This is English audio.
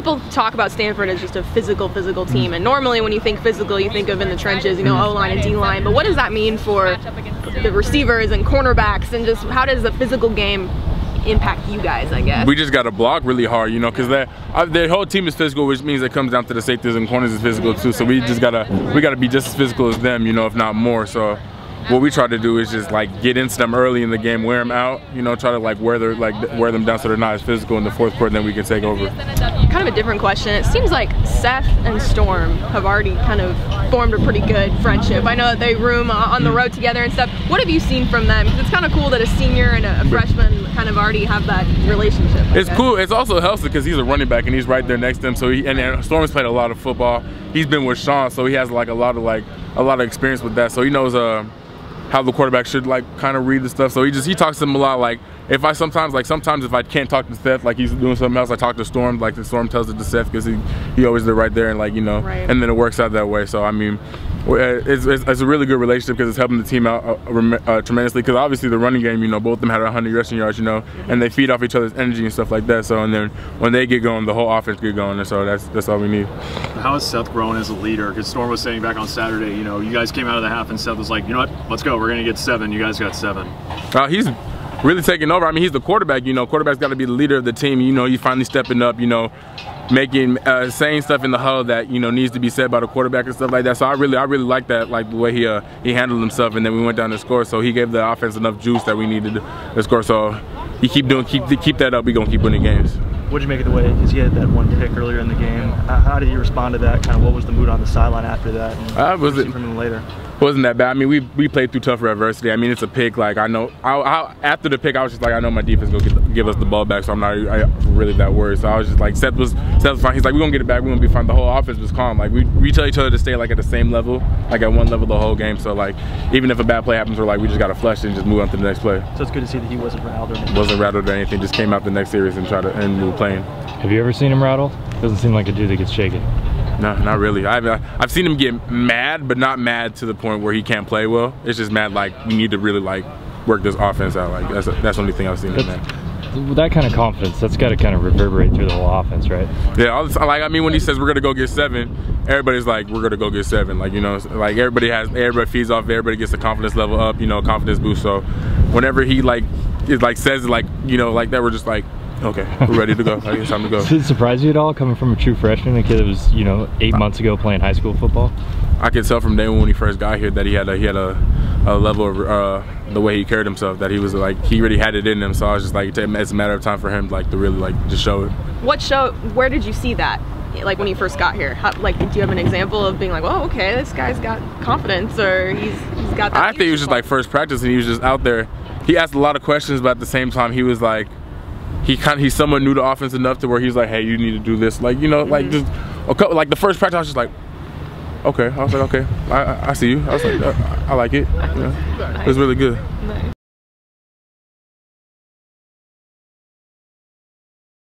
People talk about Stanford as just a physical team, and normally when you think physical, you think of in the trenches, you know, O-line and D-line, but what does that mean for the receivers and cornerbacks, and just how does the physical game impact you guys, I guess? We just got to block really hard, you know, because their whole team is physical, which means it comes down to the safeties and corners is physical too, so we gotta be just as physical as them, you know, if not more. So what we try to do is just like get into them early in the game, wear them out, you know, try to like wear them down so they're not as physical in the fourth quarter, then we can take over. Kind of a different question. It seems like Seth and Storm have already kind of formed a pretty good friendship. I know that they room on the road together and stuff. What have you seen from them? Because it's kind of cool that a senior and a freshman kind of already have that relationship. It's cool. It also helps because he's a running back and he's right there next to him. So and Storm's played a lot of football. He's been with Sean, so he has like a lot of experience with that. So he knows how the quarterback should like kind of read the stuff. So he talks to him a lot. Like sometimes if I can't talk to Seth, like he's doing something else, I talk to Storm. Like the Storm tells it to Seth because he always there right there, and like, you know, right. And then it works out that way. So I mean, it's a really good relationship because it's helping the team out tremendously. Because obviously the running game, you know, both of them had 100 rushing yards, you know, and they feed off each other's energy and stuff like that. So and then when they get going, the whole offense get going, and so that's all we need. How has Seth grown as a leader? Because Storm was saying back on Saturday, you know, you guys came out of the half and Seth was like, you know what, let's go, we're gonna get 7. You guys got 7. He's really taking over. I mean, he's the quarterback, you know. Quarterback's got to be the leader of the team. You know, he's finally stepping up, you know, saying stuff in the huddle that, you know, needs to be said by the quarterback and stuff like that. So I really like that, like the way he handled himself, and then we went down to score. So he gave the offense enough juice that we needed to score. So you keep that up, we gonna keep winning games. What did you make of the way, because he had that one pick earlier in the game? How did you respond to that? Kind of what was the mood on the sideline after that? And was it from him later? Wasn't that bad. I mean, we played through tougher adversity. I mean, it's a pick. Like I know, after the pick, I was just like, I know my defense gonna give us the ball back, so I'm not really that worried. So I was just like, Seth was fine. He's like, we're gonna get it back. We're gonna be fine. The whole offense was calm. Like we tell each other to stay like at the same level, like at one level the whole game. So like, even if a bad play happens, we're like, we just gotta flush it and just move on to the next play. So it's good to see that he wasn't rattled or anything. Wasn't rattled or anything. Just came out the next series and move playing. Have you ever seen him rattled? Doesn't seem like a dude that gets shaken. No, not really. I've seen him get mad, but not mad to the point where he can't play well. It's just mad like we need to really like work this offense out. Like that's the only thing I've seen him mad. With that kind of confidence, that's got to kind of reverberate through the whole offense, right? Yeah, like I mean, when he says we're gonna go get 7, everybody's like, we're gonna go get 7. Like, you know, like everybody feeds off, everybody gets the confidence level up, you know, confidence boost. So whenever he says like, you know, like that, we're just like, okay, we're ready to go. Like, it's time to go. Did it surprise you at all, coming from a true freshman, a kid that was, you know, 8 months ago playing high school football? I could tell from day one when he first got here that he had a level of the way he carried himself, that he was like, he really had it in him. So I was just like, it's a matter of time for him like to really like just show it. Where did you see that? Like when you first got here, like, do you have an example of being like, oh, okay, this guy's got confidence, or he's got that? I think it was just like first practice, and he was just out there. He asked a lot of questions, but at the same time, he was like, he's someone new to offense enough to where he's like, hey, you need to do this, like, you know, like just a couple, like the first practice, I was just like, okay. I was like, okay, I see you. I was like, I like it. You know? It was really good. Nice.